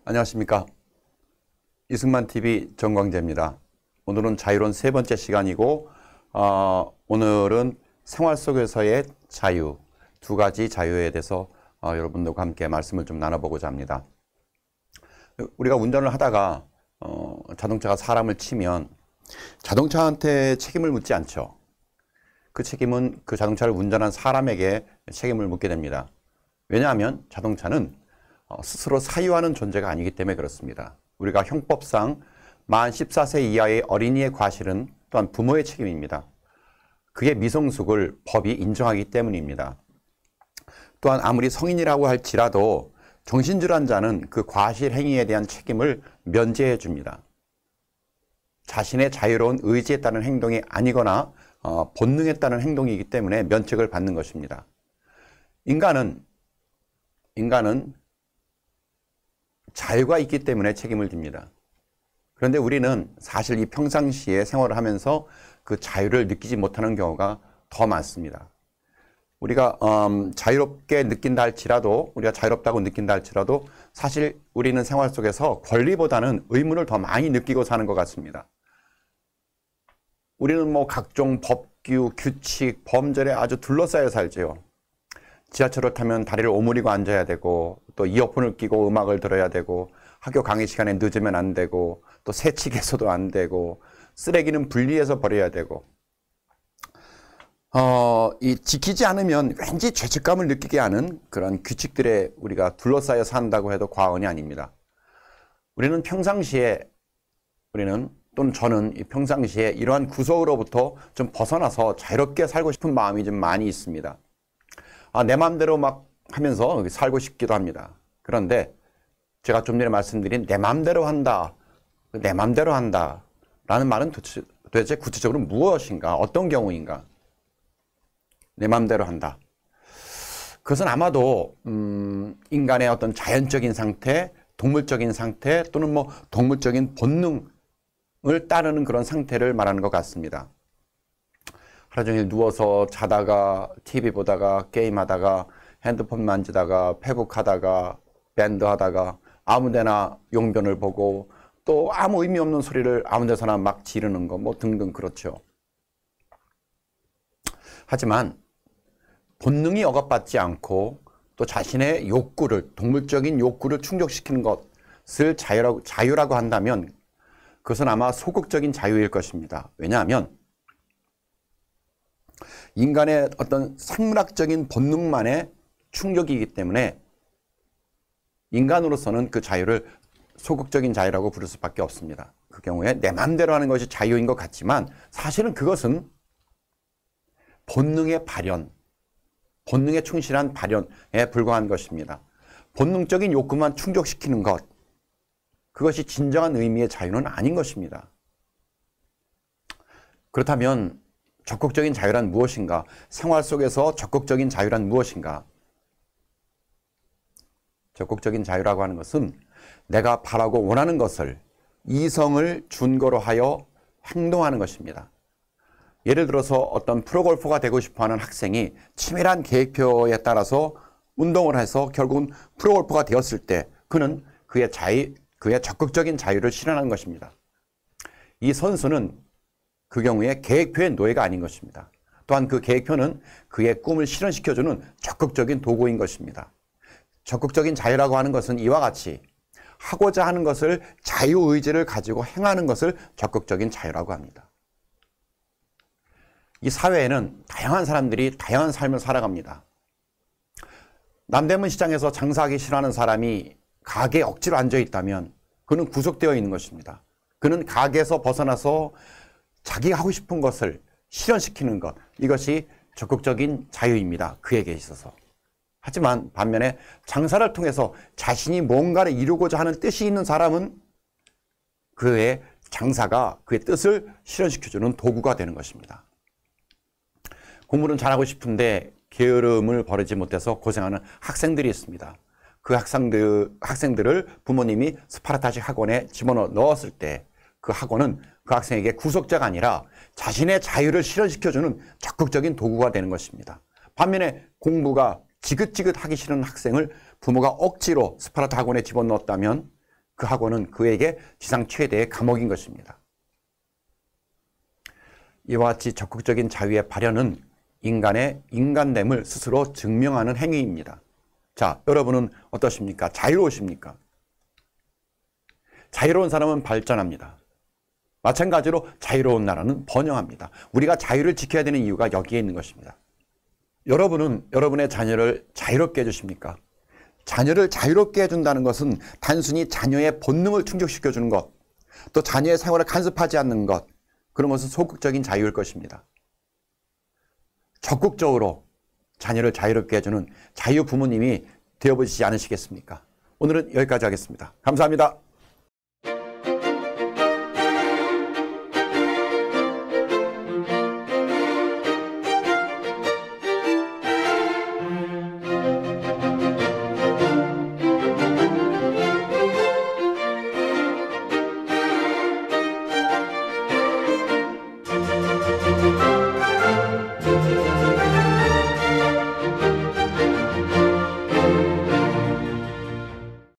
안녕하십니까. 이승만TV 정광재입니다. 오늘은 자유론 세 번째 시간이고 오늘은 생활 속에서의 자유, 두 가지 자유에 대해서 여러분들과 함께 말씀을 좀 나눠보고자 합니다. 우리가 운전을 하다가 자동차가 사람을 치면 자동차한테 책임을 묻지 않죠. 그 책임은 그 자동차를 운전한 사람에게 책임을 묻게 됩니다. 왜냐하면 자동차는 스스로 사유하는 존재가 아니기 때문에 그렇습니다. 우리가 형법상 만 14세 이하의 어린이의 과실은 또한 부모의 책임입니다. 그게 미성숙을 법이 인정하기 때문입니다. 또한 아무리 성인이라고 할지라도 정신질환자는 그 과실 행위에 대한 책임을 면제해 줍니다. 자신의 자유로운 의지에 따른 행동이 아니거나 본능에 따른 행동이기 때문에 면책을 받는 것입니다. 인간은 자유가 있기 때문에 책임을 집니다. 그런데 우리는 사실 이 평상시에 생활을 하면서 그 자유를 느끼지 못하는 경우가 더 많습니다. 우리가 자유롭게 느낀다 할지라도, 우리가 자유롭다고 느낀다 할지라도 사실 우리는 생활 속에서 권리보다는 의무를 더 많이 느끼고 사는 것 같습니다. 우리는 각종 법규, 규칙, 범절에 아주 둘러싸여 살죠. 지하철을 타면 다리를 오므리고 앉아야 되고, 또 이어폰을 끼고 음악을 들어야 되고, 학교 강의 시간에 늦으면 안 되고, 또 새치기해서도 안 되고, 쓰레기는 분리해서 버려야 되고, 이 지키지 않으면 왠지 죄책감을 느끼게 하는 그런 규칙들에 우리가 둘러싸여 산다고 해도 과언이 아닙니다. 우리는 평상시에, 또는 저는 평상시에 이러한 구속으로부터 좀 벗어나서 자유롭게 살고 싶은 마음이 좀 많이 있습니다. 내 마음대로 막 하면서 살고 싶기도 합니다. 그런데 제가 좀 전에 말씀드린 내 마음대로 한다, 내 마음대로 한다 라는 말은 도대체 구체적으로 무엇인가, 어떤 경우인가? 내 마음대로 한다. 그것은 아마도 인간의 어떤 자연적인 상태, 동물적인 상태 또는 동물적인 본능을 따르는 그런 상태를 말하는 것 같습니다. 하루 종일 누워서 자다가 TV 보다가 게임하다가 핸드폰 만지다가 페북하다가 밴드하다가 아무데나 용변을 보고 또 아무 의미 없는 소리를 아무데서나 막 지르는 거 등등 그렇죠. 하지만 본능이 억압받지 않고 또 자신의 욕구를, 동물적인 욕구를 충족시키는 것을 자유라고 한다면 그것은 아마 소극적인 자유일 것입니다. 왜냐하면 인간의 어떤 생물학적인 본능만의 충족이기 때문에 인간으로서는 그 자유를 소극적인 자유라고 부를 수밖에 없습니다. 그 경우에 내 마음대로 하는 것이 자유인 것 같지만 사실은 그것은 본능의 발현, 본능에 충실한 발현에 불과한 것입니다. 본능적인 욕구만 충족시키는 것, 그것이 진정한 의미의 자유는 아닌 것입니다. 그렇다면 적극적인 자유란 무엇인가? 생활 속에서 적극적인 자유란 무엇인가? 적극적인 자유라고 하는 것은 내가 바라고 원하는 것을 이성을 준거로 하여 행동하는 것입니다. 예를 들어서 어떤 프로골퍼가 되고 싶어하는 학생이 치밀한 계획표에 따라서 운동을 해서 결국은 프로골퍼가 되었을 때 그는 그의 적극적인 자유를 실현하는 것입니다. 이 선수는 그 경우에 계획표의 노예가 아닌 것입니다. 또한 그 계획표는 그의 꿈을 실현시켜주는 적극적인 도구인 것입니다. 적극적인 자유라고 하는 것은 이와 같이 하고자 하는 것을 자유의지를 가지고 행하는 것을 적극적인 자유라고 합니다. 이 사회에는 다양한 사람들이 다양한 삶을 살아갑니다. 남대문 시장에서 장사하기 싫어하는 사람이 가게에 억지로 앉아있다면 그는 구속되어 있는 것입니다. 그는 가게에서 벗어나서 자기가 하고 싶은 것을 실현시키는 것, 이것이 적극적인 자유입니다. 그에게 있어서. 하지만 반면에 장사를 통해서 자신이 뭔가를 이루고자 하는 뜻이 있는 사람은 그의 장사가 그의 뜻을 실현시켜주는 도구가 되는 것입니다. 공부는 잘하고 싶은데 게으름을 버리지 못해서 고생하는 학생들이 있습니다. 그 학생들을 부모님이 스파르타식 학원에 집어넣었을 때 그 학원은 그 학생에게 구속자가 아니라 자신의 자유를 실현시켜주는 적극적인 도구가 되는 것입니다. 반면에 공부가 지긋지긋하기 싫은 학생을 부모가 억지로 스파르타 학원에 집어넣었다면 그 학원은 그에게 지상 최대의 감옥인 것입니다. 이와 같이 적극적인 자유의 발현은 인간의 인간됨을 스스로 증명하는 행위입니다. 자, 여러분은 어떠십니까? 자유로우십니까? 자유로운 사람은 발전합니다. 마찬가지로 자유로운 나라는 번영합니다. 우리가 자유를 지켜야 되는 이유가 여기에 있는 것입니다. 여러분은 여러분의 자녀를 자유롭게 해주십니까? 자녀를 자유롭게 해준다는 것은 단순히 자녀의 본능을 충족시켜주는 것, 또 자녀의 생활을 간섭하지 않는 것, 그런 것은 소극적인 자유일 것입니다. 적극적으로 자녀를 자유롭게 해주는 자유 부모님이 되어보시지 않으시겠습니까? 오늘은 여기까지 하겠습니다. 감사합니다.